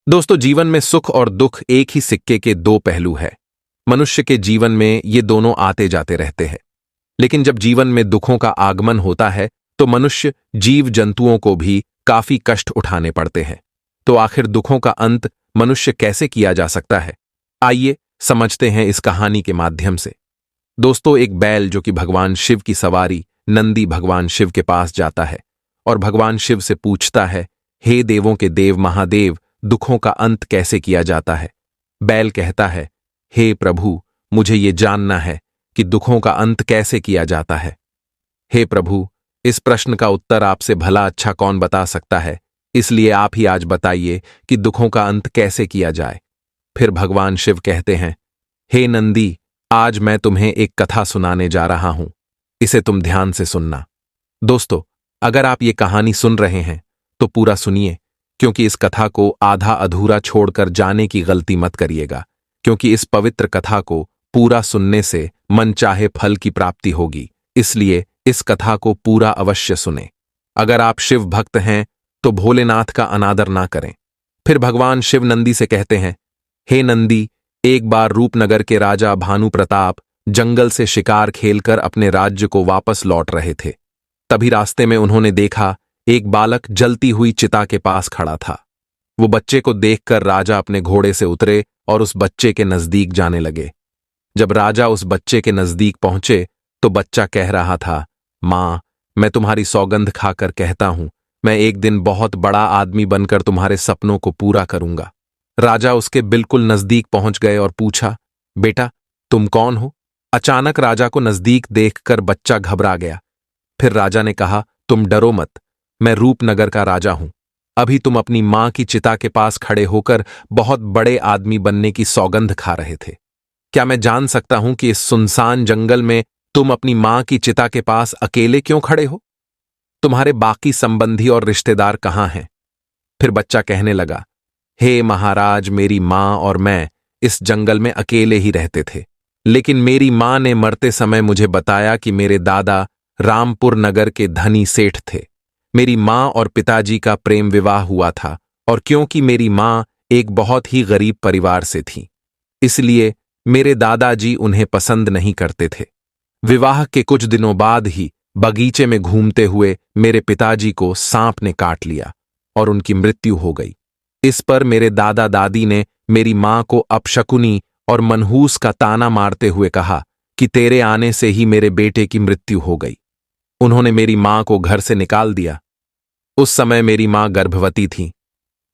दोस्तों, जीवन में सुख और दुख एक ही सिक्के के दो पहलू है। मनुष्य के जीवन में ये दोनों आते जाते रहते हैं। लेकिन जब जीवन में दुखों का आगमन होता है तो मनुष्य जीव जंतुओं को भी काफी कष्ट उठाने पड़ते हैं। तो आखिर दुखों का अंत मनुष्य कैसे किया जा सकता है? आइए समझते हैं इस कहानी के माध्यम से। दोस्तों, एक बैल जो कि भगवान शिव की सवारी नंदी भगवान शिव के पास जाता है और भगवान शिव से पूछता है, हे देवों के देव महादेव, दुखों का अंत कैसे किया जाता है? बैल कहता है, हे प्रभु, मुझे ये जानना है कि दुखों का अंत कैसे किया जाता है। हे प्रभु, इस प्रश्न का उत्तर आपसे भला अच्छा कौन बता सकता है, इसलिए आप ही आज बताइए कि दुखों का अंत कैसे किया जाए। फिर भगवान शिव कहते हैं, हे नंदी, आज मैं तुम्हें एक कथा सुनाने जा रहा हूं, इसे तुम ध्यान से सुनना। दोस्तों, अगर आप ये कहानी सुन रहे हैं तो पूरा सुनिए, क्योंकि इस कथा को आधा अधूरा छोड़कर जाने की गलती मत करिएगा, क्योंकि इस पवित्र कथा को पूरा सुनने से मनचाहे फल की प्राप्ति होगी। इसलिए इस कथा को पूरा अवश्य सुने। अगर आप शिव भक्त हैं तो भोलेनाथ का अनादर ना करें। फिर भगवान शिव नंदी से कहते हैं, हे नंदी, एक बार रूपनगर के राजा भानु प्रताप जंगल से शिकार खेलकर अपने राज्य को वापस लौट रहे थे। तभी रास्ते में उन्होंने देखा एक बालक जलती हुई चिता के पास खड़ा था। वो बच्चे को देखकर राजा अपने घोड़े से उतरे और उस बच्चे के नजदीक जाने लगे। जब राजा उस बच्चे के नजदीक पहुंचे तो बच्चा कह रहा था, मां, मैं तुम्हारी सौगंध खाकर कहता हूं, मैं एक दिन बहुत बड़ा आदमी बनकर तुम्हारे सपनों को पूरा करूंगा। राजा उसके बिल्कुल नजदीक पहुंच गए और पूछा, बेटा, तुम कौन हो? अचानक राजा को नजदीक देखकर बच्चा घबरा गया। फिर राजा ने कहा, तुम डरो मत, मैं रूपनगर का राजा हूं। अभी तुम अपनी मां की चिता के पास खड़े होकर बहुत बड़े आदमी बनने की सौगंध खा रहे थे। क्या मैं जान सकता हूं कि इस सुनसान जंगल में तुम अपनी मां की चिता के पास अकेले क्यों खड़े हो? तुम्हारे बाकी संबंधी और रिश्तेदार कहां हैं? फिर बच्चा कहने लगा, हे महाराज, मेरी मां और मैं इस जंगल में अकेले ही रहते थे, लेकिन मेरी मां ने मरते समय मुझे बताया कि मेरे दादा रामपुर नगर के धनी सेठ थे। मेरी मां और पिताजी का प्रेम विवाह हुआ था और क्योंकि मेरी मां एक बहुत ही गरीब परिवार से थी, इसलिए मेरे दादाजी उन्हें पसंद नहीं करते थे। विवाह के कुछ दिनों बाद ही बगीचे में घूमते हुए मेरे पिताजी को सांप ने काट लिया और उनकी मृत्यु हो गई। इस पर मेरे दादा दादी ने मेरी मां को अपशकुनी और मनहूस का ताना मारते हुए कहा कि तेरे आने से ही मेरे बेटे की मृत्यु हो गई। उन्होंने मेरी मां को घर से निकाल दिया। उस समय मेरी मां गर्भवती थी।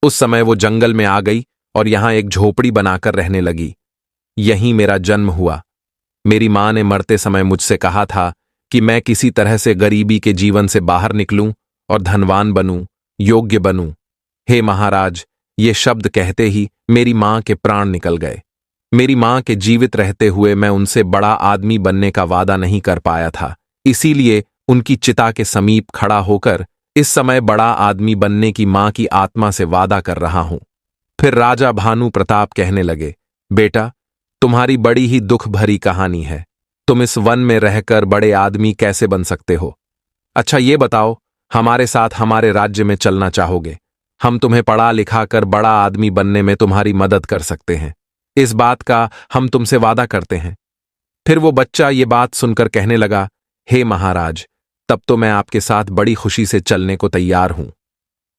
उस समय वो जंगल में आ गई और यहां एक झोपड़ी बनाकर रहने लगी। यहीं मेरा जन्म हुआ। मेरी मां ने मरते समय मुझसे कहा था कि मैं किसी तरह से गरीबी के जीवन से बाहर निकलूं और धनवान बनूं, योग्य बनूं। हे महाराज, ये शब्द कहते ही मेरी मां के प्राण निकल गए। मेरी मां के जीवित रहते हुए मैं उनसे बड़ा आदमी बनने का वादा नहीं कर पाया था, इसीलिए उनकी चिता के समीप खड़ा होकर इस समय बड़ा आदमी बनने की मां की आत्मा से वादा कर रहा हूं। फिर राजा भानु प्रताप कहने लगे, बेटा, तुम्हारी बड़ी ही दुख भरी कहानी है। तुम इस वन में रहकर बड़े आदमी कैसे बन सकते हो? अच्छा ये बताओ, हमारे साथ हमारे राज्य में चलना चाहोगे? हम तुम्हें पढ़ा लिखा कर बड़ा आदमी बनने में तुम्हारी मदद कर सकते हैं। इस बात का हम तुमसे वादा करते हैं। फिर वो बच्चा ये बात सुनकर कहने लगा, हे महाराज, तब तो मैं आपके साथ बड़ी खुशी से चलने को तैयार हूं।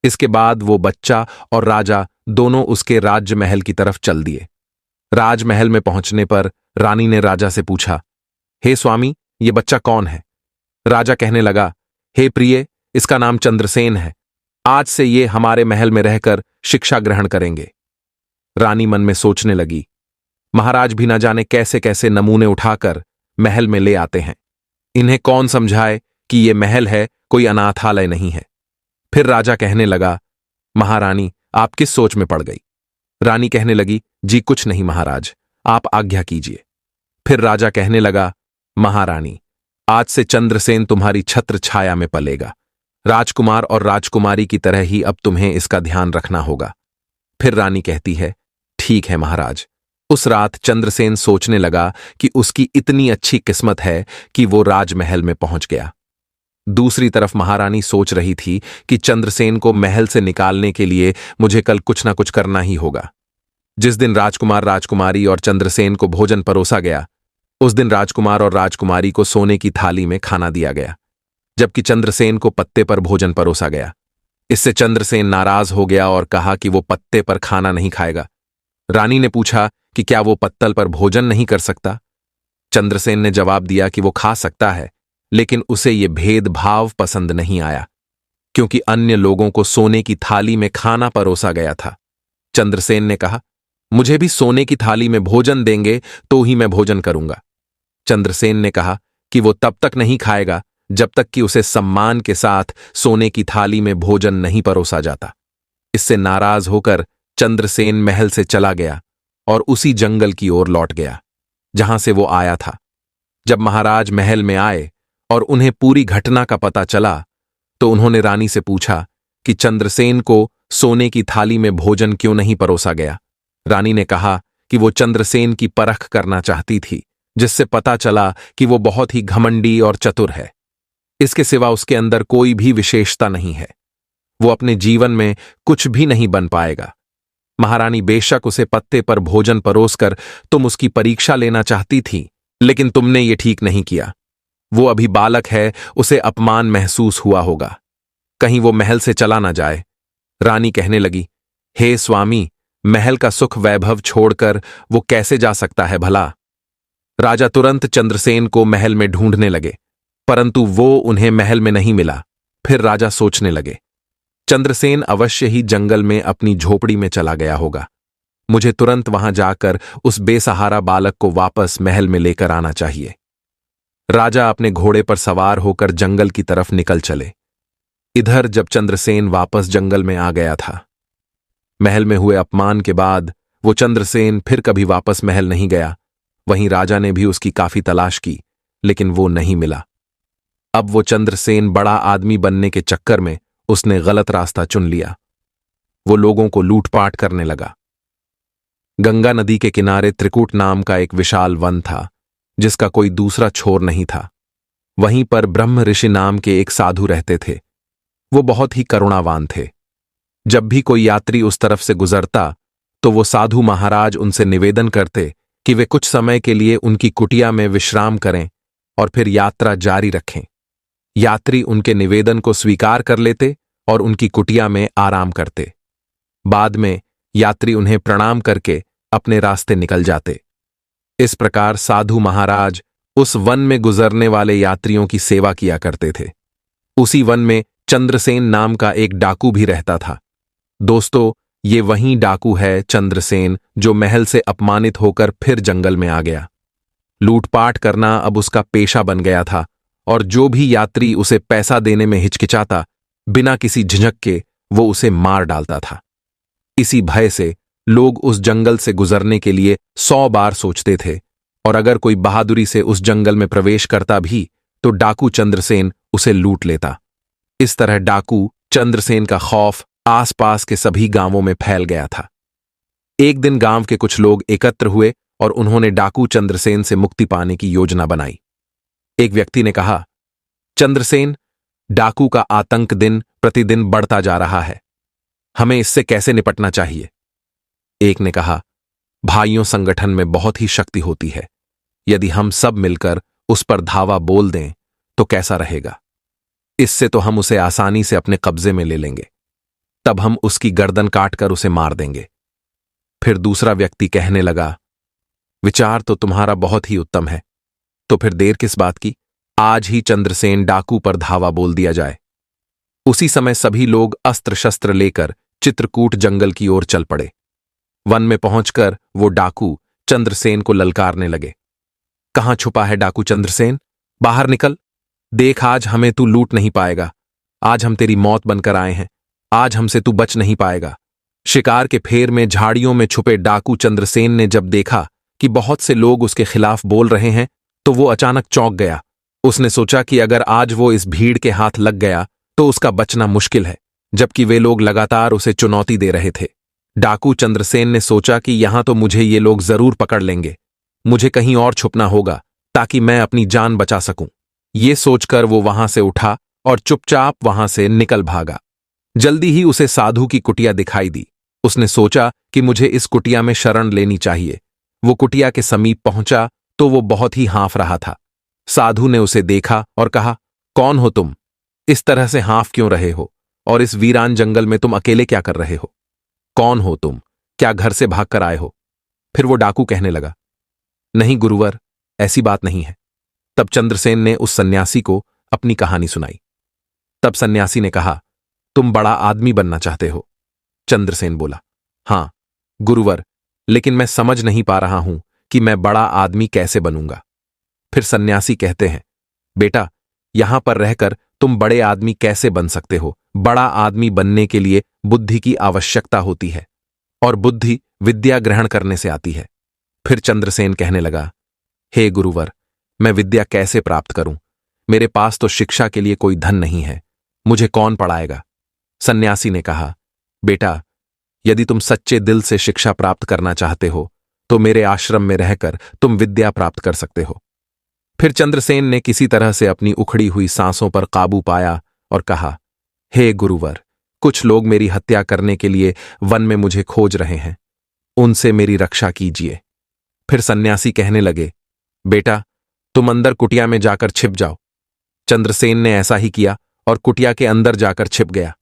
इसके बाद वो बच्चा और राजा दोनों उसके राज्य महल की तरफ चल दिए। राजमहल में पहुंचने पर रानी ने राजा से पूछा, हे स्वामी, ये बच्चा कौन है? राजा कहने लगा, हे प्रिय, इसका नाम चंद्रसेन है। आज से ये हमारे महल में रहकर शिक्षा ग्रहण करेंगे। रानी मन में सोचने लगी, महाराज भी न जाने कैसे कैसे नमूने उठाकर महल में ले आते हैं। इन्हें कौन समझाए कि ये महल है, कोई अनाथालय नहीं है। फिर राजा कहने लगा, महारानी, आप किस सोच में पड़ गई? रानी कहने लगी, जी कुछ नहीं महाराज, आप आज्ञा कीजिए। फिर राजा कहने लगा, महारानी, आज से चंद्रसेन तुम्हारी छत्र छाया में पलेगा। राजकुमार और राजकुमारी की तरह ही अब तुम्हें इसका ध्यान रखना होगा। फिर रानी कहती है, ठीक है महाराज। उस रात चंद्रसेन सोचने लगा कि उसकी इतनी अच्छी किस्मत है कि वो राजमहल में पहुंच गया। दूसरी तरफ महारानी सोच रही थी कि चंद्रसेन को महल से निकालने के लिए मुझे कल कुछ ना कुछ करना ही होगा। जिस दिन राजकुमार, राजकुमारी और चंद्रसेन को भोजन परोसा गया, उस दिन राजकुमार और राजकुमारी को सोने की थाली में खाना दिया गया, जबकि चंद्रसेन को पत्ते पर भोजन परोसा गया। इससे चंद्रसेन नाराज हो गया और कहा कि वो पत्ते पर खाना नहीं खाएगा। रानी ने पूछा कि क्या वो पत्तल पर भोजन नहीं कर सकता। चंद्रसेन ने जवाब दिया कि वो खा सकता है, लेकिन उसे ये भेदभाव पसंद नहीं आया, क्योंकि अन्य लोगों को सोने की थाली में खाना परोसा गया था। चंद्रसेन ने कहा, मुझे भी सोने की थाली में भोजन देंगे तो ही मैं भोजन करूंगा। चंद्रसेन ने कहा कि वो तब तक नहीं खाएगा जब तक कि उसे सम्मान के साथ सोने की थाली में भोजन नहीं परोसा जाता। इससे नाराज होकर चंद्रसेन महल से चला गया और उसी जंगल की ओर लौट गया जहां से वो आया था। जब महाराज महल में आए और उन्हें पूरी घटना का पता चला, तो उन्होंने रानी से पूछा कि चंद्रसेन को सोने की थाली में भोजन क्यों नहीं परोसा गया। रानी ने कहा कि वो चंद्रसेन की परख करना चाहती थी, जिससे पता चला कि वो बहुत ही घमंडी और चतुर है। इसके सिवा उसके अंदर कोई भी विशेषता नहीं है। वो अपने जीवन में कुछ भी नहीं बन पाएगा। महारानी बेशक उसे पत्ते पर भोजन परोसकर तुम उसकी परीक्षा लेना चाहती थी, लेकिन तुमने ये ठीक नहीं किया। वो अभी बालक है, उसे अपमान महसूस हुआ होगा। कहीं वो महल से चला ना जाए। रानी कहने लगी, हे स्वामी, महल का सुख वैभव छोड़कर वो कैसे जा सकता है भला। राजा तुरंत चंद्रसेन को महल में ढूंढने लगे, परंतु वो उन्हें महल में नहीं मिला। फिर राजा सोचने लगे, चंद्रसेन अवश्य ही जंगल में अपनी झोपड़ी में चला गया होगा। मुझे तुरंत वहां जाकर उस बेसहारा बालक को वापस महल में लेकर आना चाहिए। राजा अपने घोड़े पर सवार होकर जंगल की तरफ निकल चले। इधर जब चंद्रसेन वापस जंगल में आ गया था, महल में हुए अपमान के बाद वो चंद्रसेन फिर कभी वापस महल नहीं गया। वहीं राजा ने भी उसकी काफी तलाश की, लेकिन वो नहीं मिला। अब वो चंद्रसेन बड़ा आदमी बनने के चक्कर में उसने गलत रास्ता चुन लिया। वो लोगों को लूटपाट करने लगा। गंगा नदी के किनारे त्रिकूट नाम का एक विशाल वन था, जिसका कोई दूसरा छोर नहीं था। वहीं पर ब्रह्म ऋषि नाम के एक साधु रहते थे। वो बहुत ही करुणावान थे। जब भी कोई यात्री उस तरफ से गुजरता, तो वो साधु महाराज उनसे निवेदन करते कि वे कुछ समय के लिए उनकी कुटिया में विश्राम करें और फिर यात्रा जारी रखें। यात्री उनके निवेदन को स्वीकार कर लेते और उनकी कुटिया में आराम करते। बाद में यात्री उन्हें प्रणाम करके अपने रास्ते निकल जाते। इस प्रकार साधु महाराज उस वन में गुजरने वाले यात्रियों की सेवा किया करते थे। उसी वन में चंद्रसेन नाम का एक डाकू भी रहता था। दोस्तों, ये वही डाकू है चंद्रसेन, जो महल से अपमानित होकर फिर जंगल में आ गया। लूटपाट करना अब उसका पेशा बन गया था, और जो भी यात्री उसे पैसा देने में हिचकिचाता, बिना किसी झिझक के वो उसे मार डालता था। इसी भय से लोग उस जंगल से गुजरने के लिए 100 बार सोचते थे, और अगर कोई बहादुरी से उस जंगल में प्रवेश करता भी, तो डाकू चंद्रसेन उसे लूट लेता। इस तरह डाकू चंद्रसेन का खौफ आसपास के सभी गांवों में फैल गया था। एक दिन गांव के कुछ लोग एकत्र हुए और उन्होंने डाकू चंद्रसेन से मुक्ति पाने की योजना बनाई। एक व्यक्ति ने कहा, चंद्रसेन, डाकू का आतंक दिन प्रतिदिन बढ़ता जा रहा है। हमें इससे कैसे निपटना चाहिए? एक ने कहा, भाइयों, संगठन में बहुत ही शक्ति होती है। यदि हम सब मिलकर उस पर धावा बोल दें तो कैसा रहेगा? इससे तो हम उसे आसानी से अपने कब्जे में ले लेंगे। तब हम उसकी गर्दन काटकर उसे मार देंगे। फिर दूसरा व्यक्ति कहने लगा, विचार तो तुम्हारा बहुत ही उत्तम है, तो फिर देर किस बात की? आज ही चंद्रसेन डाकू पर धावा बोल दिया जाए। उसी समय सभी लोग अस्त्र शस्त्र लेकर चित्रकूट जंगल की ओर चल पड़े। वन में पहुंचकर वो डाकू चंद्रसेन को ललकारने लगे। कहां छुपा है डाकू चंद्रसेन? बाहर निकल। देख, आज हमें तू लूट नहीं पाएगा। आज हम तेरी मौत बनकर आए हैं। आज हमसे तू बच नहीं पाएगा। शिकार के फेर में झाड़ियों में छुपे डाकू चंद्रसेन ने जब देखा कि बहुत से लोग उसके खिलाफ बोल रहे हैं, तो वो अचानक चौंक गया। उसने सोचा कि अगर आज वो इस भीड़ के हाथ लग गया तो उसका बचना मुश्किल है, जबकि वे लोग लगातार उसे चुनौती दे रहे थे। डाकू चंद्रसेन ने सोचा कि यहां तो मुझे ये लोग जरूर पकड़ लेंगे। मुझे कहीं और छुपना होगा ताकि मैं अपनी जान बचा सकूं। ये सोचकर वो वहां से उठा और चुपचाप वहां से निकल भागा। जल्दी ही उसे साधु की कुटिया दिखाई दी। उसने सोचा कि मुझे इस कुटिया में शरण लेनी चाहिए। वो कुटिया के समीप पहुंचा तो वो बहुत ही हाँफ रहा था। साधु ने उसे देखा और कहा, कौन हो तुम? इस तरह से हाँफ क्यों रहे हो? और इस वीरान जंगल में तुम अकेले क्या कर रहे हो? कौन हो तुम? क्या घर से भागकर आए हो? फिर वो डाकू कहने लगा, नहीं गुरुवर, ऐसी बात नहीं है। तब चंद्रसेन ने उस सन्यासी को अपनी कहानी सुनाई। तब सन्यासी ने कहा, तुम बड़ा आदमी बनना चाहते हो? चंद्रसेन बोला, हां गुरुवर, लेकिन मैं समझ नहीं पा रहा हूं कि मैं बड़ा आदमी कैसे बनूंगा। फिर सन्यासी कहते हैं, बेटा, यहां पर रहकर तुम बड़े आदमी कैसे बन सकते हो? बड़ा आदमी बनने के लिए बुद्धि की आवश्यकता होती है, और बुद्धि विद्या ग्रहण करने से आती है। फिर चंद्रसेन कहने लगा, हे गुरुवर, मैं विद्या कैसे प्राप्त करूं? मेरे पास तो शिक्षा के लिए कोई धन नहीं है, मुझे कौन पढ़ाएगा? सन्यासी ने कहा, बेटा, यदि तुम सच्चे दिल से शिक्षा प्राप्त करना चाहते हो तो मेरे आश्रम में रहकर तुम विद्या प्राप्त कर सकते हो। फिर चंद्रसेन ने किसी तरह से अपनी उखड़ी हुई सांसों पर काबू पाया और कहा, हे गुरुवर, कुछ लोग मेरी हत्या करने के लिए वन में मुझे खोज रहे हैं, उनसे मेरी रक्षा कीजिए। फिर सन्यासी कहने लगे, बेटा, तुम अंदर कुटिया में जाकर छिप जाओ। चंद्रसेन ने ऐसा ही किया और कुटिया के अंदर जाकर छिप गया।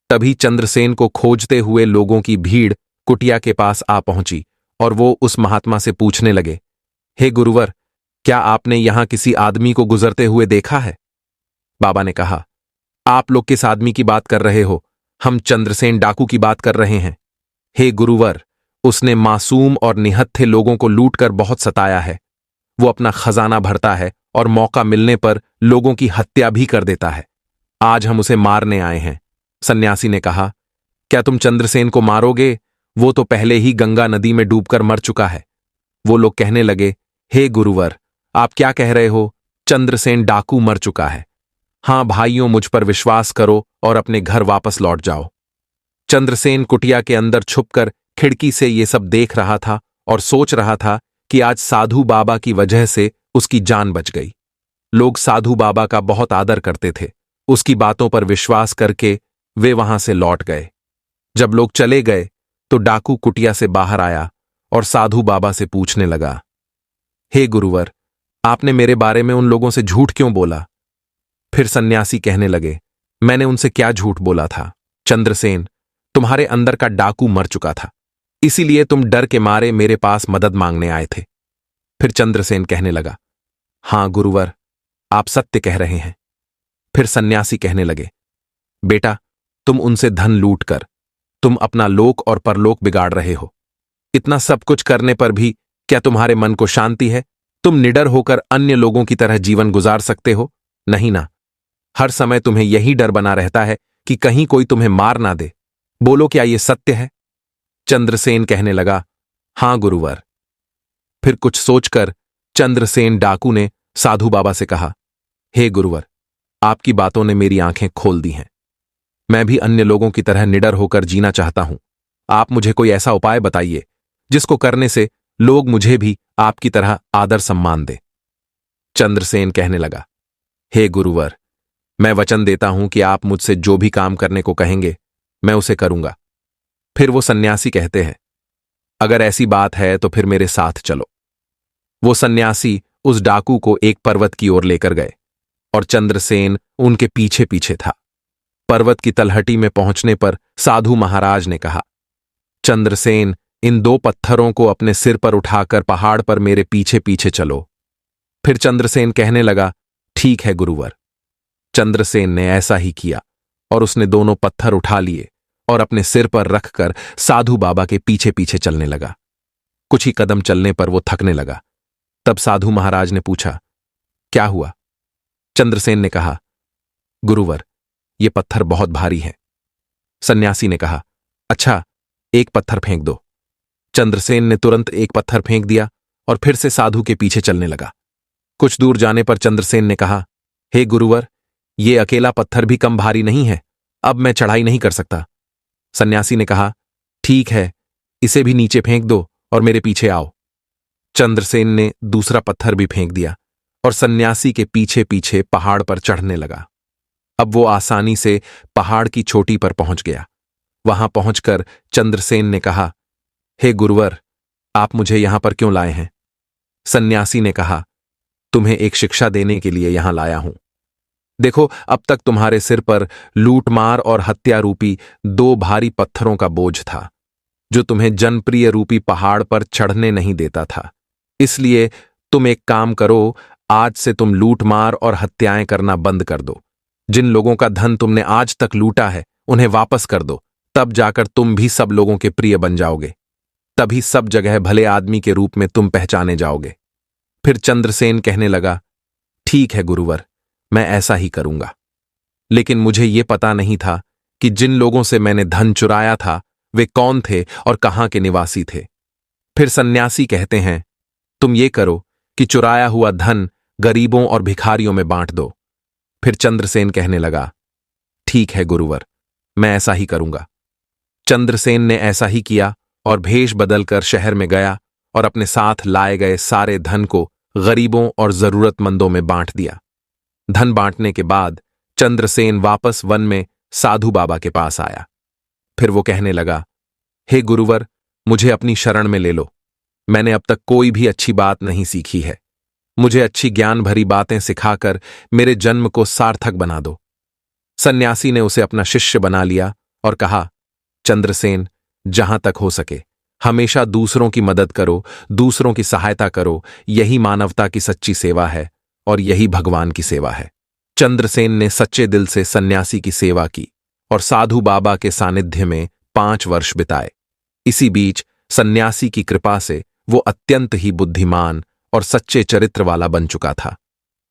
तभी चंद्रसेन को खोजते हुए लोगों की भीड़ कुटिया के पास आ पहुंची और वो उस महात्मा से पूछने लगे, हे गुरुवर, क्या आपने यहां किसी आदमी को गुजरते हुए देखा है? बाबा ने कहा, आप लोग किस आदमी की बात कर रहे हो? हम चंद्रसेन डाकू की बात कर रहे हैं। हे गुरुवर, उसने मासूम और निहत्थे लोगों को लूटकर बहुत सताया है। वो अपना खजाना भरता है और मौका मिलने पर लोगों की हत्या भी कर देता है। आज हम उसे मारने आए हैं। सन्यासी ने कहा, क्या तुम चंद्रसेन को मारोगे? वो तो पहले ही गंगा नदी में डूबकर मर चुका है। वो लोग कहने लगे, हे गुरुवर, आप क्या कह रहे हो? चंद्रसेन डाकू मर चुका है। हां भाइयों, मुझ पर विश्वास करो और अपने घर वापस लौट जाओ। चंद्रसेन कुटिया के अंदर छुपकर खिड़की से ये सब देख रहा था और सोच रहा था कि आज साधु बाबा की वजह से उसकी जान बच गई। लोग साधु बाबा का बहुत आदर करते थे। उसकी बातों पर विश्वास करके वे वहां से लौट गए। जब लोग चले गए तो डाकू कुटिया से बाहर आया और साधु बाबा से पूछने लगा, हे गुरुवर, आपने मेरे बारे में उन लोगों से झूठ क्यों बोला? फिर सन्यासी कहने लगे, मैंने उनसे क्या झूठ बोला था? चंद्रसेन, तुम्हारे अंदर का डाकू मर चुका था, इसीलिए तुम डर के मारे मेरे पास मदद मांगने आए थे। फिर चंद्रसेन कहने लगा, हां गुरुवर, आप सत्य कह रहे हैं। फिर सन्यासी कहने लगे, बेटा, तुम उनसे धन लूटकर तुम अपना लोक और परलोक बिगाड़ रहे हो। इतना सब कुछ करने पर भी क्या तुम्हारे मन को शांति है? तुम निडर होकर अन्य लोगों की तरह जीवन गुजार सकते हो? नहीं ना। हर समय तुम्हें यही डर बना रहता है कि कहीं कोई तुम्हें मार ना दे। बोलो, क्या यह सत्य है? चंद्रसेन कहने लगा, हां गुरुवर। फिर कुछ सोचकर चंद्रसेन डाकू ने साधु बाबा से कहा, हे गुरुवर, आपकी बातों ने मेरी आंखें खोल दी हैं। मैं भी अन्य लोगों की तरह निडर होकर जीना चाहता हूं। आप मुझे कोई ऐसा उपाय बताइए जिसको करने से लोग मुझे भी आपकी तरह आदर सम्मान दे। चंद्रसेन कहने लगा, हे गुरुवर, मैं वचन देता हूं कि आप मुझसे जो भी काम करने को कहेंगे मैं उसे करूंगा। फिर वो सन्यासी कहते हैं, अगर ऐसी बात है तो फिर मेरे साथ चलो। वो सन्यासी उस डाकू को एक पर्वत की ओर लेकर गए और चंद्रसेन उनके पीछे पीछे था। पर्वत की तलहटी में पहुंचने पर साधु महाराज ने कहा, चंद्रसेन, इन 2 पत्थरों को अपने सिर पर उठाकर पहाड़ पर मेरे पीछे पीछे चलो। फिर चंद्रसेन कहने लगा, ठीक है गुरुवर। चंद्रसेन ने ऐसा ही किया और उसने दोनों पत्थर उठा लिए और अपने सिर पर रखकर साधु बाबा के पीछे पीछे चलने लगा। कुछ ही कदम चलने पर वो थकने लगा। तब साधु महाराज ने पूछा, क्या हुआ? चंद्रसेन ने कहा, गुरुवर, ये पत्थर बहुत भारी है। सन्यासी ने कहा, अच्छा, एक पत्थर फेंक दो। चंद्रसेन ने तुरंत एक पत्थर फेंक दिया और फिर से साधु के पीछे चलने लगा। कुछ दूर जाने पर चंद्रसेन ने कहा, हे गुरुवर, ये अकेला पत्थर भी कम भारी नहीं है, अब मैं चढ़ाई नहीं कर सकता। सन्यासी ने कहा, ठीक है, इसे भी नीचे फेंक दो और मेरे पीछे आओ। चंद्रसेन ने दूसरा पत्थर भी फेंक दिया और सन्यासी के पीछे पीछे पहाड़ पर चढ़ने लगा। अब वो आसानी से पहाड़ की चोटी पर पहुंच गया। वहां पहुंचकर चंद्रसेन ने कहा, हे गुरुवर, आप मुझे यहां पर क्यों लाए हैं? सन्यासी ने कहा, तुम्हें एक शिक्षा देने के लिए यहां लाया हूं। देखो, अब तक तुम्हारे सिर पर लूटमार और हत्या रूपी 2 भारी पत्थरों का बोझ था, जो तुम्हें जनप्रिय रूपी पहाड़ पर चढ़ने नहीं देता था। इसलिए तुम एक काम करो, आज से तुम लूटमार और हत्याएं करना बंद कर दो। जिन लोगों का धन तुमने आज तक लूटा है, उन्हें वापस कर दो। तब जाकर तुम भी सब लोगों के प्रिय बन जाओगे। तभी सब जगह भले आदमी के रूप में तुम पहचाने जाओगे। फिर चंद्रसेन कहने लगा, ठीक है गुरुवर, मैं ऐसा ही करूंगा। लेकिन मुझे यह पता नहीं था कि जिन लोगों से मैंने धन चुराया था वे कौन थे और कहां के निवासी थे। फिर सन्यासी कहते हैं, तुम ये करो कि चुराया हुआ धन गरीबों और भिखारियों में बांट दो। फिर चंद्रसेन कहने लगा, ठीक है गुरुवर, मैं ऐसा ही करूंगा। चंद्रसेन ने ऐसा ही किया और भेष बदलकर शहर में गया और अपने साथ लाए गए सारे धन को गरीबों और जरूरतमंदों में बांट दिया। धन बांटने के बाद चंद्रसेन वापस वन में साधु बाबा के पास आया। फिर वो कहने लगा, हे गुरुवर, मुझे अपनी शरण में ले लो। मैंने अब तक कोई भी अच्छी बात नहीं सीखी है। मुझे अच्छी ज्ञान भरी बातें सिखाकर मेरे जन्म को सार्थक बना दो। सन्यासी ने उसे अपना शिष्य बना लिया और कहा, चंद्रसेन, जहां तक हो सके हमेशा दूसरों की मदद करो, दूसरों की सहायता करो। यही मानवता की सच्ची सेवा है और यही भगवान की सेवा है। चंद्रसेन ने सच्चे दिल से सन्यासी की सेवा की और साधु बाबा के सानिध्य में 5 वर्ष बिताए। इसी बीच सन्यासी की कृपा से वो अत्यंत ही बुद्धिमान और सच्चे चरित्र वाला बन चुका था।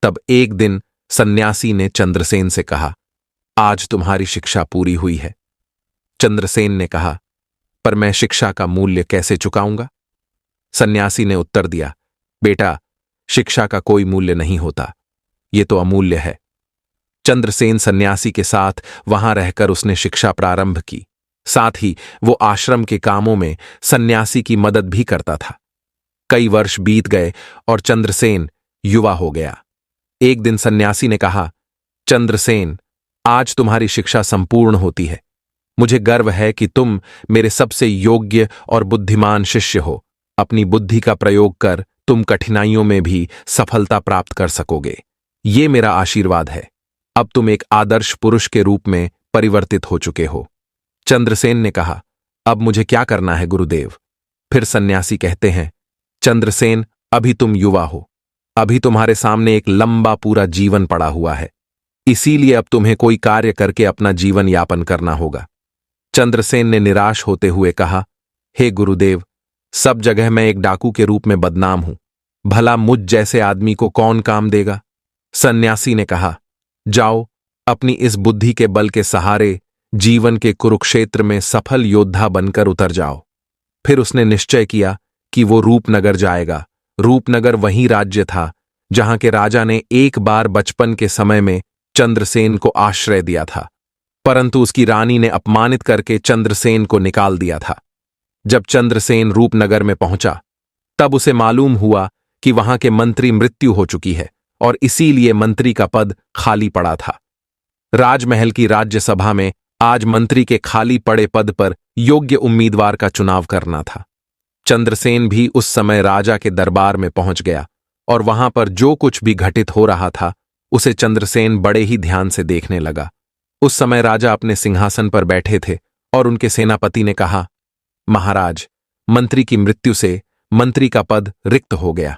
तब एक दिन सन्यासी ने चंद्रसेन से कहा, आज तुम्हारी शिक्षा पूरी हुई है। चंद्रसेन ने कहा, पर मैं शिक्षा का मूल्य कैसे चुकाऊंगा? सन्यासी ने उत्तर दिया, बेटा, शिक्षा का कोई मूल्य नहीं होता, ये तो अमूल्य है। चंद्रसेन सन्यासी के साथ वहां रहकर उसने शिक्षा प्रारंभ की। साथ ही वो आश्रम के कामों में सन्यासी की मदद भी करता था। कई वर्ष बीत गए और चंद्रसेन युवा हो गया। एक दिन सन्यासी ने कहा, चंद्रसेन, आज तुम्हारी शिक्षा संपूर्ण होती है। मुझे गर्व है कि तुम मेरे सबसे योग्य और बुद्धिमान शिष्य हो। अपनी बुद्धि का प्रयोग कर तुम कठिनाइयों में भी सफलता प्राप्त कर सकोगे। ये मेरा आशीर्वाद है। अब तुम एक आदर्श पुरुष के रूप में परिवर्तित हो चुके हो। चंद्रसेन ने कहा, अब मुझे क्या करना है गुरुदेव? फिर सन्यासी कहते हैं, चंद्रसेन, अभी तुम युवा हो। अभी तुम्हारे सामने एक लंबा पूरा जीवन पड़ा हुआ है। इसीलिए अब तुम्हें कोई कार्य करके अपना जीवन यापन करना होगा। चंद्रसेन ने निराश होते हुए कहा, हे गुरुदेव, सब जगह मैं एक डाकू के रूप में बदनाम हूं। भला मुझ जैसे आदमी को कौन काम देगा? सन्यासी ने कहा, जाओ, अपनी इस बुद्धि के बल के सहारे जीवन के कुरुक्षेत्र में सफल योद्धा बनकर उतर जाओ। फिर उसने निश्चय किया कि वो रूपनगर जाएगा। रूपनगर वही राज्य था जहां के राजा ने एक बार बचपन के समय में चंद्रसेन को आश्रय दिया था, परंतु उसकी रानी ने अपमानित करके चंद्रसेन को निकाल दिया था। जब चंद्रसेन रूपनगर में पहुंचा, तब उसे मालूम हुआ कि वहां के मंत्री मृत्यु हो चुकी है और इसीलिए मंत्री का पद खाली पड़ा था। राजमहल की राज्यसभा में आज मंत्री के खाली पड़े पद पर योग्य उम्मीदवार का चुनाव करना था। चंद्रसेन भी उस समय राजा के दरबार में पहुंच गया और वहां पर जो कुछ भी घटित हो रहा था उसे चंद्रसेन बड़े ही ध्यान से देखने लगा। उस समय राजा अपने सिंहासन पर बैठे थे और उनके सेनापति ने कहा, महाराज, मंत्री की मृत्यु से मंत्री का पद रिक्त हो गया।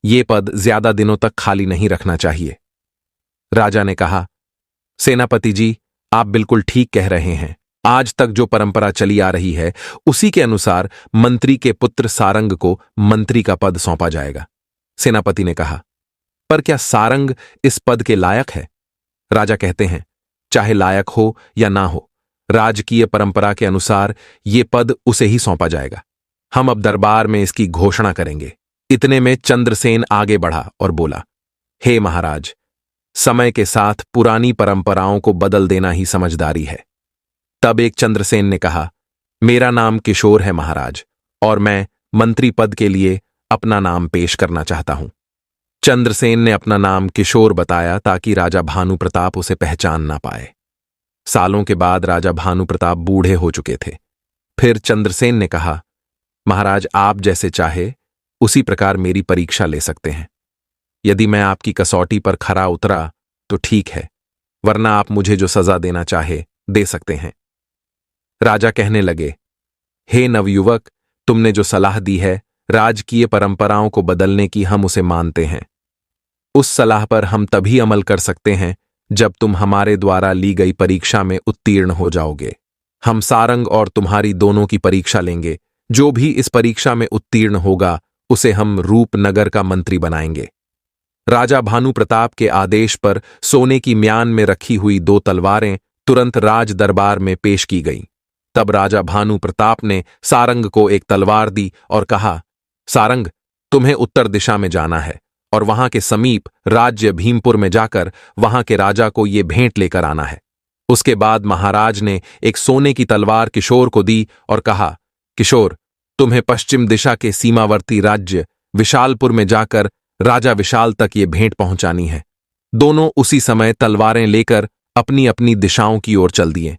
ये पद ज्यादा दिनों तक खाली नहीं रखना चाहिए। राजा ने कहा, सेनापति जी, आप बिल्कुल ठीक कह रहे हैं। आज तक जो परंपरा चली आ रही है उसी के अनुसार मंत्री के पुत्र सारंग को मंत्री का पद सौंपा जाएगा। सेनापति ने कहा, पर क्या सारंग इस पद के लायक है? राजा कहते हैं, चाहे लायक हो या ना हो, राजकीय परंपरा के अनुसार ये पद उसे ही सौंपा जाएगा। हम अब दरबार में इसकी घोषणा करेंगे। इतने में चंद्रसेन आगे बढ़ा और बोला, हे महाराज, समय के साथ पुरानी परंपराओं को बदल देना ही समझदारी है। तब एक चंद्रसेन ने कहा, मेरा नाम किशोर है महाराज, और मैं मंत्री पद के लिए अपना नाम पेश करना चाहता हूं। चंद्रसेन ने अपना नाम किशोर बताया ताकि राजा भानु प्रताप उसे पहचान ना पाए। सालों के बाद राजा भानु प्रताप बूढ़े हो चुके थे। फिर चंद्रसेन ने कहा, महाराज, आप जैसे चाहे उसी प्रकार मेरी परीक्षा ले सकते हैं। यदि मैं आपकी कसौटी पर खरा उतरा तो ठीक है, वरना आप मुझे जो सजा देना चाहे दे सकते हैं। राजा कहने लगे, हे नवयुवक, तुमने जो सलाह दी है राजकीय परंपराओं को बदलने की, हम उसे मानते हैं। उस सलाह पर हम तभी अमल कर सकते हैं जब तुम हमारे द्वारा ली गई परीक्षा में उत्तीर्ण हो जाओगे। हम सारंग और तुम्हारी दोनों की परीक्षा लेंगे। जो भी इस परीक्षा में उत्तीर्ण होगा उसे हम रूपनगर का मंत्री बनाएंगे। राजा भानु प्रताप के आदेश पर सोने की म्यान में रखी हुई 2 तलवारें तुरंत राज दरबार में पेश की गईं। तब राजा भानु प्रताप ने सारंग को एक तलवार दी और कहा, सारंग, तुम्हें उत्तर दिशा में जाना है और वहां के समीप राज्य भीमपुर में जाकर वहां के राजा को ये भेंट लेकर आना है। उसके बाद महाराज ने एक सोने की तलवार किशोर को दी और कहा, किशोर, तुम्हें पश्चिम दिशा के सीमावर्ती राज्य विशालपुर में जाकर राजा विशाल तक ये भेंट पहुंचानी है। दोनों उसी समय तलवारें लेकर अपनी अपनी दिशाओं की ओर चल दिए।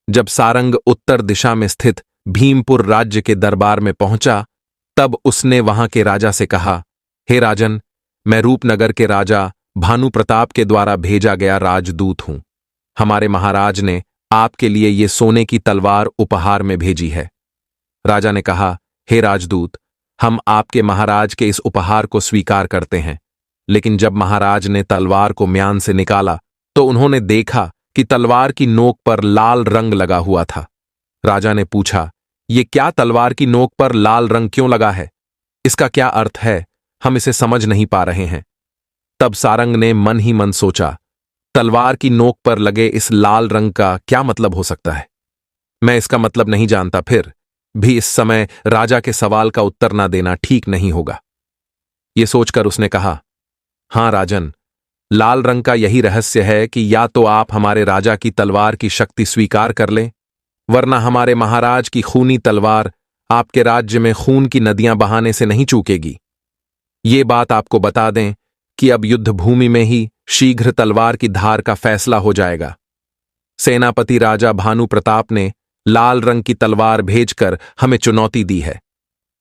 जब सारंग उत्तर दिशा में स्थित भीमपुर राज्य के दरबार में पहुंचा तब उसने वहां के राजा से कहा, हे राजन, मैं रूपनगर के राजा भानु प्रताप के द्वारा भेजा गया राजदूत हूं। हमारे महाराज ने आपके लिए ये सोने की तलवार उपहार में भेजी है। राजा ने कहा, हे राजदूत, हम आपके महाराज के इस उपहार को स्वीकार करते हैं। लेकिन जब महाराज ने तलवार को म्यान से निकाला तो उन्होंने देखा कि तलवार की नोक पर लाल रंग लगा हुआ था। राजा ने पूछा, ये क्या तलवार की नोक पर लाल रंग क्यों लगा है? इसका क्या अर्थ है? हम इसे समझ नहीं पा रहे हैं। तब सारंग ने मन ही मन सोचा, तलवार की नोक पर लगे इस लाल रंग का क्या मतलब हो सकता है? मैं इसका मतलब नहीं जानता, फिर भी इस समय राजा के सवाल का उत्तर ना देना ठीक नहीं होगा। ये सोचकर उसने कहा, हां राजन, लाल रंग का यही रहस्य है कि या तो आप हमारे राजा की तलवार की शक्ति स्वीकार कर लें, वरना हमारे महाराज की खूनी तलवार आपके राज्य में खून की नदियां बहाने से नहीं चूकेगी। ये बात आपको बता दें कि अब युद्ध भूमि में ही शीघ्र तलवार की धार का फैसला हो जाएगा। सेनापति राजा भानु प्रताप ने लाल रंग की तलवार भेजकर हमें चुनौती दी है।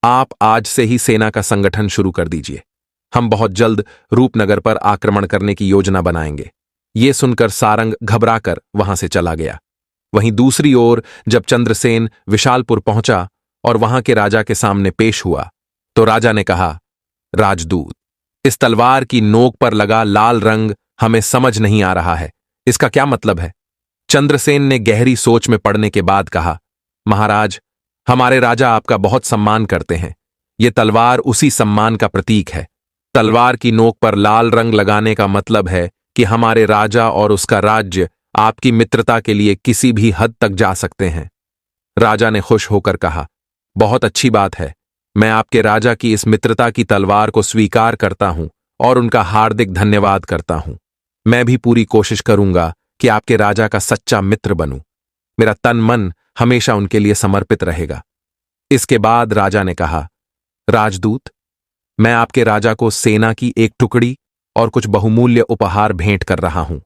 आप आज से ही सेना का संगठन शुरू कर दीजिए। हम बहुत जल्द रूपनगर पर आक्रमण करने की योजना बनाएंगे। ये सुनकर सारंग घबराकर वहां से चला गया। वहीं दूसरी ओर जब चंद्रसेन विशालपुर पहुंचा और वहां के राजा के सामने पेश हुआ तो राजा ने कहा, राजदूत, इस तलवार की नोक पर लगा लाल रंग हमें समझ नहीं आ रहा है। इसका क्या मतलब है? चंद्रसेन ने गहरी सोच में पड़ने के बाद कहा, महाराज, हमारे राजा आपका बहुत सम्मान करते हैं। यह तलवार उसी सम्मान का प्रतीक है। तलवार की नोक पर लाल रंग लगाने का मतलब है कि हमारे राजा और उसका राज्य आपकी मित्रता के लिए किसी भी हद तक जा सकते हैं। राजा ने खुश होकर कहा, बहुत अच्छी बात है। मैं आपके राजा की इस मित्रता की तलवार को स्वीकार करता हूं और उनका हार्दिक धन्यवाद करता हूं। मैं भी पूरी कोशिश करूंगा कि आपके राजा का सच्चा मित्र बनूं। मेरा तन मन हमेशा उनके लिए समर्पित रहेगा। इसके बाद राजा ने कहा, राजदूत, मैं आपके राजा को सेना की एक टुकड़ी और कुछ बहुमूल्य उपहार भेंट कर रहा हूं।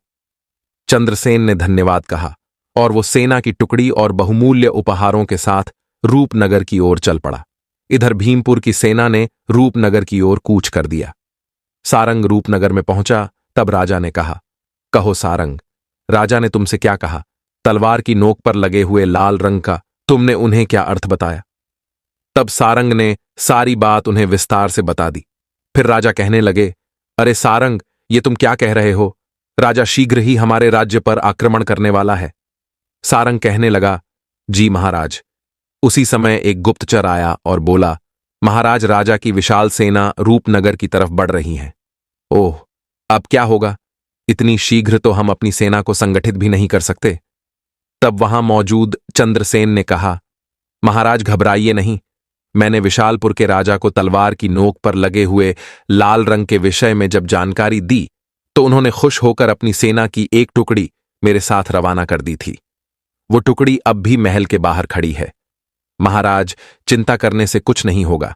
चंद्रसेन ने धन्यवाद कहा और वो सेना की टुकड़ी और बहुमूल्य उपहारों के साथ रूपनगर की ओर चल पड़ा। इधर भीमपुर की सेना ने रूपनगर की ओर कूच कर दिया। सारंग रूपनगर में पहुंचा तब राजा ने कहा, कहो सारंग, राजा ने तुमसे क्या कहा? तलवार की नोक पर लगे हुए लाल रंग का तुमने उन्हें क्या अर्थ बताया? तब सारंग ने सारी बात उन्हें विस्तार से बता दी। फिर राजा कहने लगे, अरे सारंग, ये तुम क्या कह रहे हो? राजा शीघ्र ही हमारे राज्य पर आक्रमण करने वाला है। सारंग कहने लगा, जी महाराज। उसी समय एक गुप्तचर आया और बोला, महाराज, राजा की विशाल सेना रूपनगर की तरफ बढ़ रही है। ओह, अब क्या होगा? इतनी शीघ्र तो हम अपनी सेना को संगठित भी नहीं कर सकते। तब वहां मौजूद चंद्रसेन ने कहा, महाराज घबराइए नहीं। मैंने विशालपुर के राजा को तलवार की नोक पर लगे हुए लाल रंग के विषय में जब जानकारी दी तो उन्होंने खुश होकर अपनी सेना की एक टुकड़ी मेरे साथ रवाना कर दी थी। वो टुकड़ी अब भी महल के बाहर खड़ी है। महाराज, चिंता करने से कुछ नहीं होगा।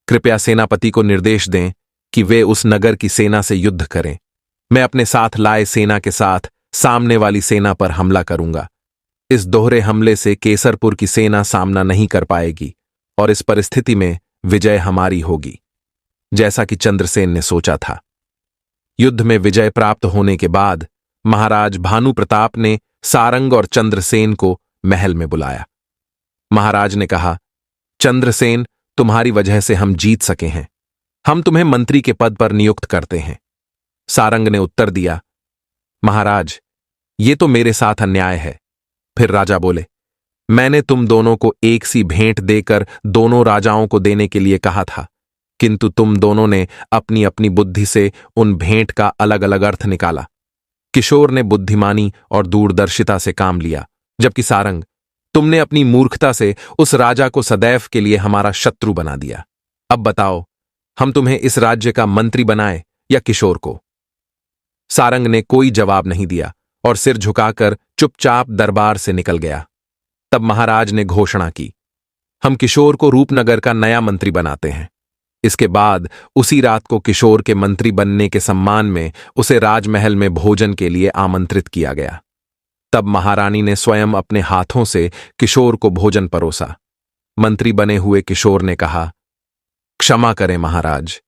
कृपया सेनापति को निर्देश दें कि वे उस नगर की सेना से युद्ध करें। मैं अपने साथ लाए सेना के साथ सामने वाली सेना पर हमला करूंगा। इस दोहरे हमले से केसरपुर की सेना सामना नहीं कर पाएगी और इस परिस्थिति में विजय हमारी होगी, जैसा कि चंद्रसेन ने सोचा था। युद्ध में विजय प्राप्त होने के बाद महाराज भानु प्रताप ने सारंग और चंद्रसेन को महल में बुलाया। महाराज ने कहा, चंद्रसेन, तुम्हारी वजह से हम जीत सके हैं। हम तुम्हें मंत्री के पद पर नियुक्त करते हैं। सारंग ने उत्तर दिया, महाराज, ये तो मेरे साथ अन्याय है। फिर राजा बोले, मैंने तुम दोनों को एक सी भेंट देकर दोनों राजाओं को देने के लिए कहा था, किंतु तुम दोनों ने अपनी अपनी बुद्धि से उन भेंट का अलग अलग अर्थ निकाला। किशोर ने बुद्धिमानी और दूरदर्शिता से काम लिया, जबकि सारंग, तुमने अपनी मूर्खता से उस राजा को सदैव के लिए हमारा शत्रु बना दिया। अब बताओ, हम तुम्हें इस राज्य का मंत्री बनाए या किशोर को? सारंग ने कोई जवाब नहीं दिया और सिर झुकाकर चुपचाप दरबार से निकल गया। तब महाराज ने घोषणा की, हम किशोर को रूपनगर का नया मंत्री बनाते हैं। इसके बाद उसी रात को किशोर के मंत्री बनने के सम्मान में उसे राजमहल में भोजन के लिए आमंत्रित किया गया। तब महारानी ने स्वयं अपने हाथों से किशोर को भोजन परोसा। मंत्री बने हुए किशोर ने कहा, क्षमा करें महाराज,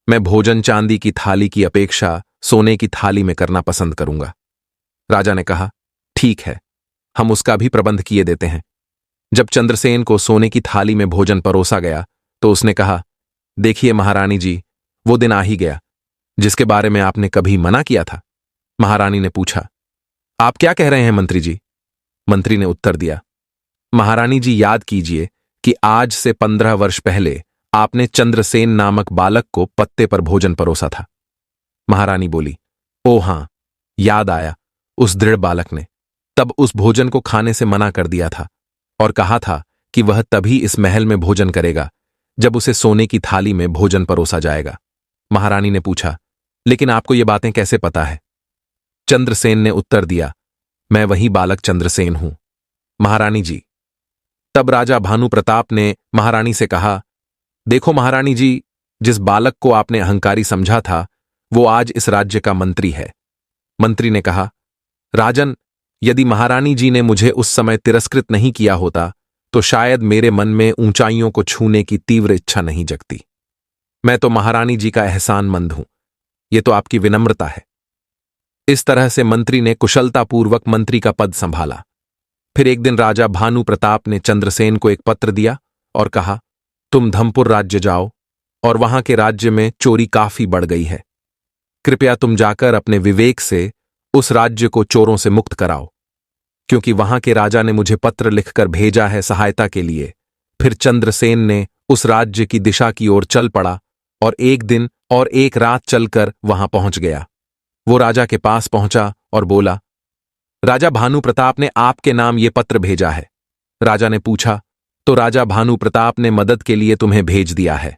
मैं भोजन चांदी की थाली की अपेक्षा सोने की थाली में करना पसंद करूंगा। राजा ने कहा, ठीक है, हम उसका भी प्रबंध किए देते हैं। जब चंद्रसेन को सोने की थाली में भोजन परोसा गया तो उसने कहा, देखिए महारानी जी, वो दिन आ ही गया जिसके बारे में आपने कभी मना किया था। महारानी ने पूछा, आप क्या कह रहे हैं मंत्री जी? मंत्री ने उत्तर दिया, महारानी जी, याद कीजिए कि आज से 15 वर्ष पहले आपने चंद्रसेन नामक बालक को पत्ते पर भोजन परोसा था। महारानी बोली, ओ हां, याद आया, उस दृढ़ बालक ने तब उस भोजन को खाने से मना कर दिया था और कहा था कि वह तभी इस महल में भोजन करेगा जब उसे सोने की थाली में भोजन परोसा जाएगा। महारानी ने पूछा, लेकिन आपको ये बातें कैसे पता है? चंद्रसेन ने उत्तर दिया, मैं वही बालक चंद्रसेन हूं, महारानी जी। तब राजा भानु प्रताप ने महारानी से कहा, देखो महारानी जी, जिस बालक को आपने अहंकारी समझा था वो आज इस राज्य का मंत्री है। मंत्री ने कहा, राजन, यदि महारानी जी ने मुझे उस समय तिरस्कृत नहीं किया होता तो शायद मेरे मन में ऊंचाइयों को छूने की तीव्र इच्छा नहीं जगती। मैं तो महारानी जी का एहसानमंद हूं, ये तो आपकी विनम्रता है। इस तरह से मंत्री ने कुशलतापूर्वक मंत्री का पद संभाला। फिर एक दिन राजा भानु प्रताप ने चंद्रसेन को एक पत्र दिया और कहा, तुम धमपुर राज्य जाओ और वहां के राज्य में चोरी काफी बढ़ गई है। कृपया तुम जाकर अपने विवेक से उस राज्य को चोरों से मुक्त कराओ, क्योंकि वहां के राजा ने मुझे पत्र लिखकर भेजा है सहायता के लिए। फिर चंद्रसेन ने उस राज्य की दिशा की ओर चल पड़ा और एक दिन और एक रात चलकर वहां पहुंच गया। वो राजा के पास पहुंचा और बोला, राजा भानु प्रताप ने आपके नाम ये पत्र भेजा है। राजा ने पूछा, तो राजा भानु प्रताप ने मदद के लिए तुम्हें भेज दिया है।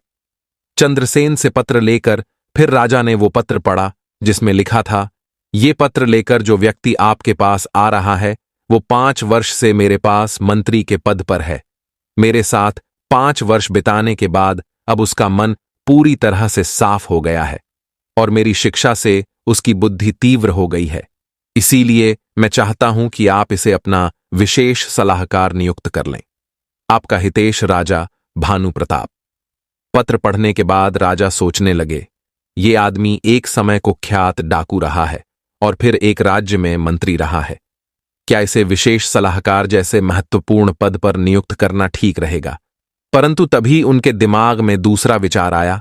चंद्रसेन से पत्र लेकर फिर राजा ने वो पत्र पढ़ा जिसमें लिखा था, ये पत्र लेकर जो व्यक्ति आपके पास आ रहा है वो 5 वर्ष से मेरे पास मंत्री के पद पर है। मेरे साथ 5 वर्ष बिताने के बाद अब उसका मन पूरी तरह से साफ हो गया है और मेरी शिक्षा से उसकी बुद्धि तीव्र हो गई है। इसीलिए मैं चाहता हूं कि आप इसे अपना विशेष सलाहकार नियुक्त कर लें। आपका हितेश, राजा भानु प्रताप। पत्र पढ़ने के बाद राजा सोचने लगे, ये आदमी एक समय कुख्यात डाकू रहा है और फिर एक राज्य में मंत्री रहा है। क्या इसे विशेष सलाहकार जैसे महत्वपूर्ण पद पर नियुक्त करना ठीक रहेगा? परंतु तभी उनके दिमाग में दूसरा विचार आया।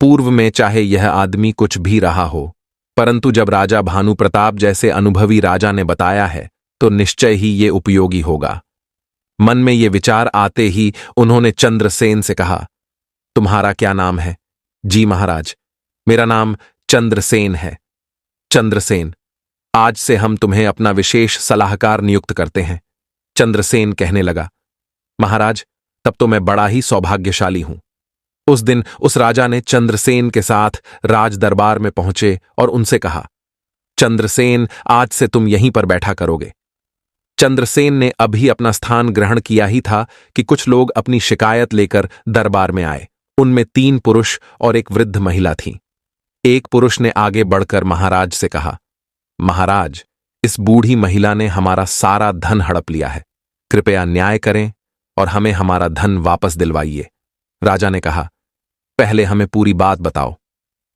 पूर्व में चाहे यह आदमी कुछ भी रहा हो, परंतु जब राजा भानु प्रताप जैसे अनुभवी राजा ने बताया है तो निश्चय ही ये उपयोगी होगा। मन में ये विचार आते ही उन्होंने चंद्रसेन से कहा, तुम्हारा क्या नाम है? जी महाराज, मेरा नाम चंद्रसेन है। चंद्रसेन, आज से हम तुम्हें अपना विशेष सलाहकार नियुक्त करते हैं। चंद्रसेन कहने लगा, महाराज, तब तो मैं बड़ा ही सौभाग्यशाली हूं। उस दिन उस राजा ने चंद्रसेन के साथ राज दरबार में पहुंचे और उनसे कहा, चंद्रसेन, आज से तुम यहीं पर बैठा करोगे। चंद्रसेन ने अभी अपना स्थान ग्रहण किया ही था कि कुछ लोग अपनी शिकायत लेकर दरबार में आए। उनमें 3 पुरुष और एक वृद्ध महिला थी। एक पुरुष ने आगे बढ़कर महाराज से कहा, महाराज, इस बूढ़ी महिला ने हमारा सारा धन हड़प लिया है। कृपया न्याय करें और हमें हमारा धन वापस दिलवाइए। राजा ने कहा, पहले हमें पूरी बात बताओ,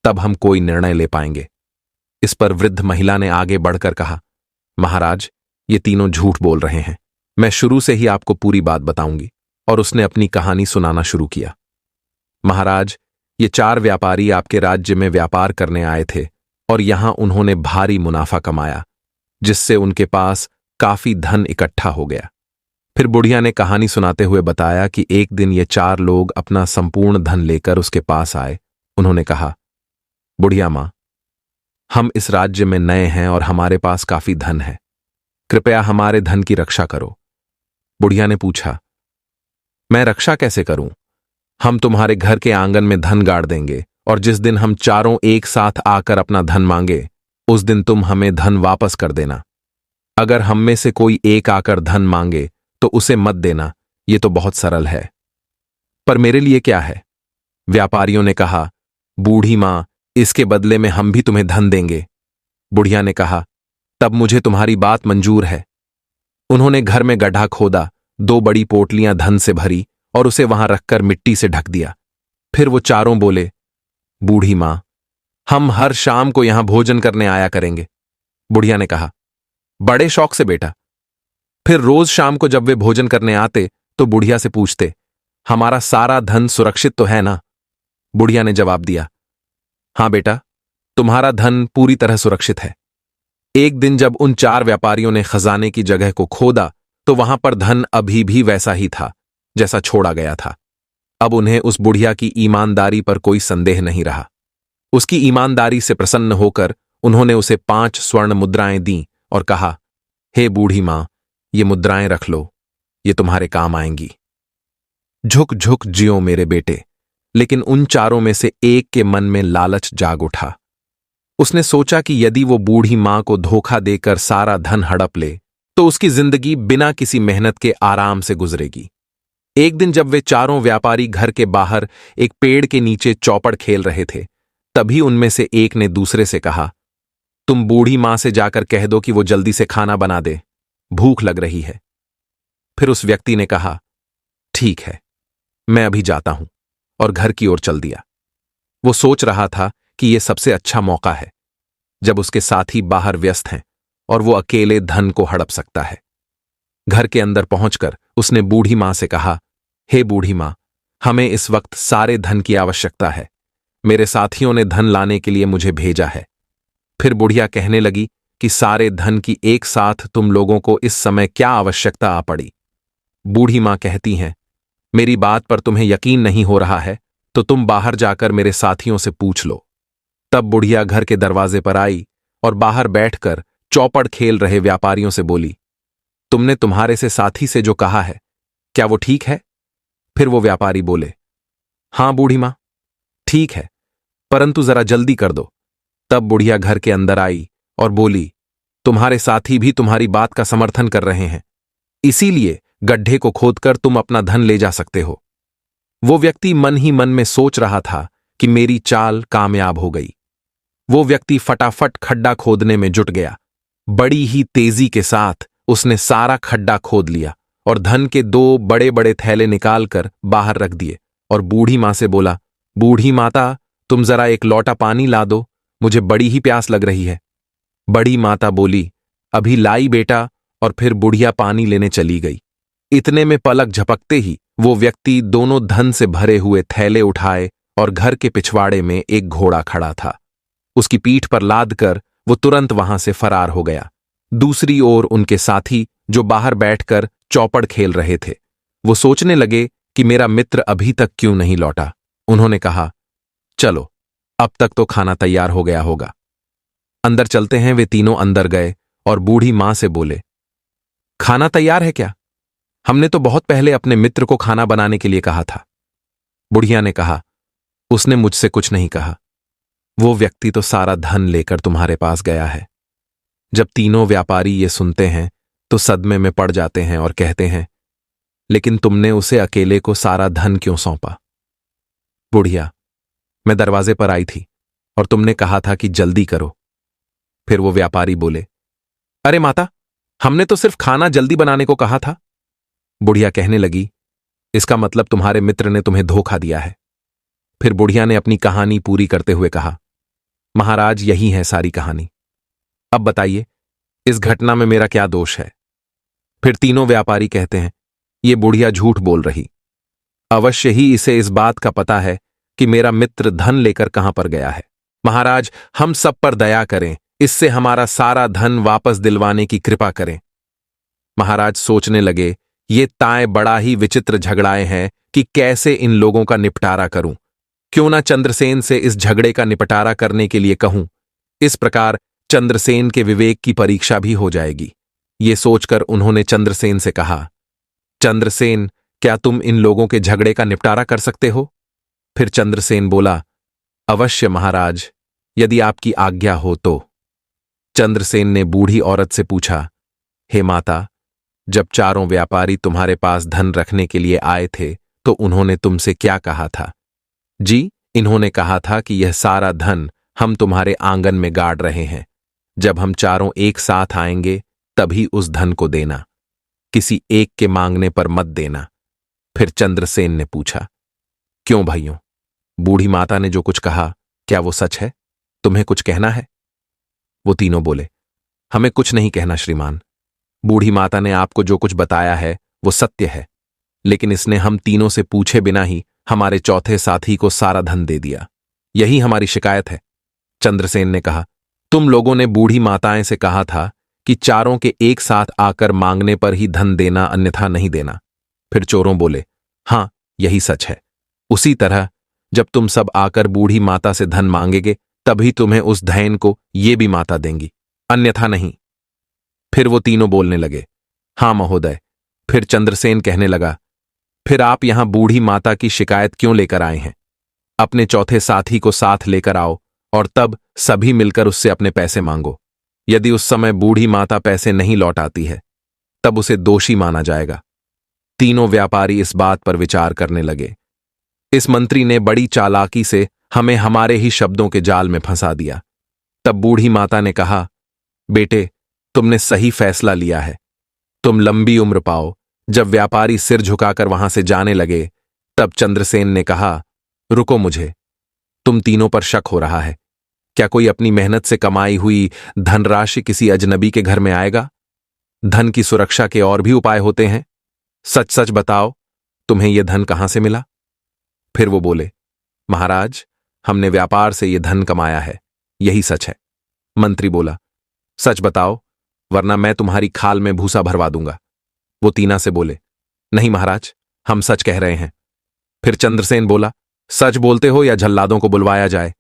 तब हम कोई निर्णय ले पाएंगे। इस पर वृद्ध महिला ने आगे बढ़कर कहा, महाराज, ये तीनों झूठ बोल रहे हैं। मैं शुरू से ही आपको पूरी बात बताऊंगी। और उसने अपनी कहानी सुनाना शुरू किया। महाराज, ये 4 व्यापारी आपके राज्य में व्यापार करने आए थे और यहां उन्होंने भारी मुनाफा कमाया, जिससे उनके पास काफी धन इकट्ठा हो गया। फिर बुढ़िया ने कहानी सुनाते हुए बताया कि एक दिन ये 4 लोग अपना संपूर्ण धन लेकर उसके पास आए। उन्होंने कहा, बुढ़िया मां, हम इस राज्य में नए हैं और हमारे पास काफी धन है। कृपया हमारे धन की रक्षा करो। बुढ़िया ने पूछा, मैं रक्षा कैसे करूं? हम तुम्हारे घर के आंगन में धन गाड़ देंगे और जिस दिन हम चारों एक साथ आकर अपना धन मांगे, उस दिन तुम हमें धन वापस कर देना। अगर हम में से कोई एक आकर धन मांगे तो उसे मत देना। ये तो बहुत सरल है। पर मेरे लिए क्या है? व्यापारियों ने कहा, बूढ़ी मां, इसके बदले में हम भी तुम्हें धन देंगे। बुढ़िया ने कहा, तब मुझे तुम्हारी बात मंजूर है। उन्होंने घर में गड्ढा खोदा, 2 बड़ी पोटलियां धन से भरी और उसे वहां रखकर मिट्टी से ढक दिया। फिर वो चारों बोले, बूढ़ी मां, हम हर शाम को यहां भोजन करने आया करेंगे। बुढ़िया ने कहा, बड़े शौक से बेटा। फिर रोज शाम को जब वे भोजन करने आते तो बुढ़िया से पूछते, हमारा सारा धन सुरक्षित तो है ना? बुढ़िया ने जवाब दिया, हां बेटा, तुम्हारा धन पूरी तरह सुरक्षित है। एक दिन जब उन 4 व्यापारियों ने खजाने की जगह को खोदा तो वहां पर धन अभी भी वैसा ही था जैसा छोड़ा गया था। अब उन्हें उस बुढ़िया की ईमानदारी पर कोई संदेह नहीं रहा। उसकी ईमानदारी से प्रसन्न होकर उन्होंने उसे 5 स्वर्ण मुद्राएं दीं और कहा, हे बूढ़ी मां, ये मुद्राएं रख लो, ये तुम्हारे काम आएंगी। झुक झुक जियो मेरे बेटे। लेकिन उन चारों में से एक के मन में लालच जाग उठा। उसने सोचा कि यदि वो बूढ़ी मां को धोखा देकर सारा धन हड़प ले तो उसकी जिंदगी बिना किसी मेहनत के आराम से गुजरेगी। एक दिन जब वे चारों व्यापारी घर के बाहर एक पेड़ के नीचे चौपड़ खेल रहे थे, तभी उनमें से एक ने दूसरे से कहा, तुम बूढ़ी मां से जाकर कह दो कि वो जल्दी से खाना बना दे, भूख लग रही है। फिर उस व्यक्ति ने कहा, ठीक है, मैं अभी जाता हूं, और घर की ओर चल दिया। वो सोच रहा था कि यह सबसे अच्छा मौका है जब उसके साथी बाहर व्यस्त हैं और वो अकेले धन को हड़प सकता है। घर के अंदर पहुंचकर उसने बूढ़ी मां से कहा, हे बूढ़ी मां, हमें इस वक्त सारे धन की आवश्यकता है। मेरे साथियों ने धन लाने के लिए मुझे भेजा है। फिर बुढ़िया कहने लगी कि सारे धन की एक साथ तुम लोगों को इस समय क्या आवश्यकता आ पड़ी? बूढ़ी मां कहती हैं, मेरी बात पर तुम्हें यकीन नहीं हो रहा है तो तुम बाहर जाकर मेरे साथियों से पूछ लो। तब बुढ़िया घर के दरवाजे पर आई और बाहर बैठकर चौपड़ खेल रहे व्यापारियों से बोली, तुमने तुम्हारे से साथी से जो कहा है, क्या वो ठीक है? फिर वो व्यापारी बोले, हां बूढ़ी मां, ठीक है, परंतु जरा जल्दी कर दो। तब बुढ़िया घर के अंदर आई और बोली, तुम्हारे साथी भी तुम्हारी बात का समर्थन कर रहे हैं, इसीलिए गड्ढे को खोदकर तुम अपना धन ले जा सकते हो। वो व्यक्ति मन ही मन में सोच रहा था कि मेरी चाल कामयाब हो गई। वो व्यक्ति फटाफट खड्डा खोदने में जुट गया। बड़ी ही तेजी के साथ उसने सारा खड्डा खोद लिया और धन के 2 बड़े बड़े थैले निकालकर बाहर रख दिए और बूढ़ी मां से बोला, बूढ़ी माता, तुम जरा एक लोटा पानी ला दो, मुझे बड़ी ही प्यास लग रही है। बड़ी माता बोली, अभी लाई बेटा, और फिर बुढ़िया पानी लेने चली गई। इतने में पलक झपकते ही वो व्यक्ति दोनों धन से भरे हुए थैले उठाए और घर के पिछवाड़े में एक घोड़ा खड़ा था, उसकी पीठ पर लाद कर वो तुरंत वहां से फरार हो गया। दूसरी ओर उनके साथी जो बाहर बैठकर चौपड़ खेल रहे थे, वो सोचने लगे कि मेरा मित्र अभी तक क्यों नहीं लौटा। उन्होंने कहा, चलो, अब तक तो खाना तैयार हो गया होगा, अंदर चलते हैं। वे तीनों अंदर गए और बूढ़ी मां से बोले, खाना तैयार है क्या? हमने तो बहुत पहले अपने मित्र को खाना बनाने के लिए कहा था। बुढ़िया ने कहा, उसने मुझसे कुछ नहीं कहा, वो व्यक्ति तो सारा धन लेकर तुम्हारे पास गया है। जब तीनों व्यापारी ये सुनते हैं तो सदमे में पड़ जाते हैं और कहते हैं, लेकिन तुमने उसे अकेले को सारा धन क्यों सौंपा? बुढ़िया, मैं दरवाजे पर आई थी, और तुमने कहा था कि जल्दी करो। फिर वो व्यापारी बोले, अरे माता, हमने तो सिर्फ खाना जल्दी बनाने को कहा था। बुढ़िया कहने लगी, इसका मतलब तुम्हारे मित्र ने तुम्हें धोखा दिया है। फिर बुढ़िया ने अपनी कहानी पूरी करते हुए कहा, महाराज, यही है सारी कहानी। अब बताइए, इस घटना में मेरा क्या दोष है? फिर तीनों व्यापारी कहते हैं, ये बुढ़िया झूठ बोल रही। अवश्य ही इसे इस बात का पता है कि मेरा मित्र धन लेकर कहां पर गया है। महाराज, हम सब पर दया करें, इससे हमारा सारा धन वापस दिलवाने की कृपा करें। महाराज सोचने लगे, ये ताए बड़ा ही विचित्र झगड़ाए हैं कि कैसे इन लोगों का निपटारा करूं। क्यों ना चंद्रसेन से इस झगड़े का निपटारा करने के लिए कहूं। इस प्रकार चंद्रसेन के विवेक की परीक्षा भी हो जाएगी। ये सोचकर उन्होंने चंद्रसेन से कहा, चंद्रसेन, क्या तुम इन लोगों के झगड़े का निपटारा कर सकते हो? फिर चंद्रसेन बोला, अवश्य महाराज, यदि आपकी आज्ञा हो तो। चंद्रसेन ने बूढ़ी औरत से पूछा, हे माता, जब चारों व्यापारी तुम्हारे पास धन रखने के लिए आए थे तो उन्होंने तुमसे क्या कहा था? जी, इन्होंने कहा था कि यह सारा धन हम तुम्हारे आंगन में गाड़ रहे हैं। जब हम चारों एक साथ आएंगे तभी उस धन को देना, किसी एक के मांगने पर मत देना। फिर चंद्रसेन ने पूछा, क्यों भाइयों, बूढ़ी माता ने जो कुछ कहा क्या वो सच है? तुम्हें कुछ कहना है? वो तीनों बोले, हमें कुछ नहीं कहना श्रीमान। बूढ़ी माता ने आपको जो कुछ बताया है वो सत्य है, लेकिन इसने हम तीनों से पूछे बिना ही हमारे चौथे साथी को सारा धन दे दिया। यही हमारी शिकायत है। चंद्रसेन ने कहा, तुम लोगों ने बूढ़ी माताएं से कहा था कि चारों के एक साथ आकर मांगने पर ही धन देना, अन्यथा नहीं देना। फिर चोरों बोले, हां, यही सच है। उसी तरह जब तुम सब आकर बूढ़ी माता से धन मांगेगे तभी तुम्हें उस धैन को ये भी माता देंगी, अन्यथा नहीं। फिर वो तीनों बोलने लगे, हां महोदय। फिर चंद्रसेन कहने लगा, फिर आप यहां बूढ़ी माता की शिकायत क्यों लेकर आए हैं? अपने चौथे साथी को साथ लेकर आओ और तब सभी मिलकर उससे अपने पैसे मांगो। यदि उस समय बूढ़ी माता पैसे नहीं लौटाती है तब उसे दोषी माना जाएगा। तीनों व्यापारी इस बात पर विचार करने लगे। इस मंत्री ने बड़ी चालाकी से हमें हमारे ही शब्दों के जाल में फंसा दिया। तब बूढ़ी माता ने कहा, बेटे, तुमने सही फैसला लिया है। तुम लंबी उम्र पाओ। जब व्यापारी सिर झुकाकर वहां से जाने लगे तब चंद्रसेन ने कहा, रुको, मुझे तुम तीनों पर शक हो रहा है। क्या कोई अपनी मेहनत से कमाई हुई धनराशि किसी अजनबी के घर में आएगा? धन की सुरक्षा के और भी उपाय होते हैं। सच सच बताओ, तुम्हें यह धन कहां से मिला? फिर वो बोले, महाराज, हमने व्यापार से यह धन कमाया है, यही सच है। मंत्री बोला, सच बताओ, वरना मैं तुम्हारी खाल में भूसा भरवा दूंगा। वो तीना से बोले, नहीं महाराज, हम सच कह रहे हैं। फिर चंद्रसेन बोला, सच बोलते हो या जल्लादों को बुलवाया जाए?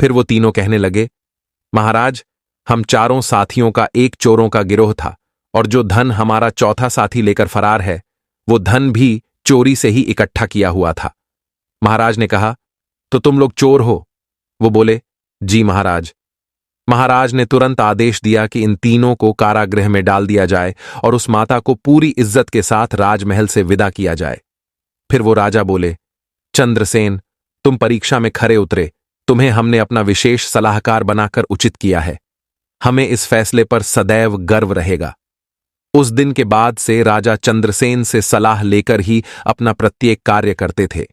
फिर वो तीनों कहने लगे, महाराज, हम चारों साथियों का एक चोरों का गिरोह था और जो धन हमारा चौथा साथी लेकर फरार है वो धन भी चोरी से ही इकट्ठा किया हुआ था। महाराज ने कहा, तो तुम लोग चोर हो? वो बोले, जी महाराज। महाराज ने तुरंत आदेश दिया कि इन तीनों को कारागृह में डाल दिया जाए और उस माता को पूरी इज्जत के साथ राजमहल से विदा किया जाए। फिर वो राजा बोले, चंद्रसेन, तुम परीक्षा में खरे उतरे, तुम्हें हमने अपना विशेष सलाहकार बनाकर उचित किया है। हमें इस फैसले पर सदैव गर्व रहेगा। उस दिन के बाद से राजा चंद्रसेन से सलाह लेकर ही अपना प्रत्येक कार्य करते थे।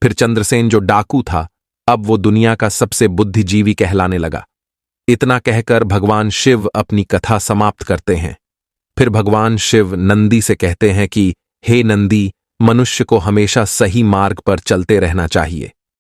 फिर चंद्रसेन जो डाकू था, अब वो दुनिया का सबसे बुद्धिजीवी कहलाने लगा। इतना कहकर भगवान शिव अपनी कथा समाप्त करते हैं। फिर भगवान शिव नंदी से कहते हैं कि हे नंदी, मनुष्य को हमेशा सही मार्ग पर चलते रहना चाहिए।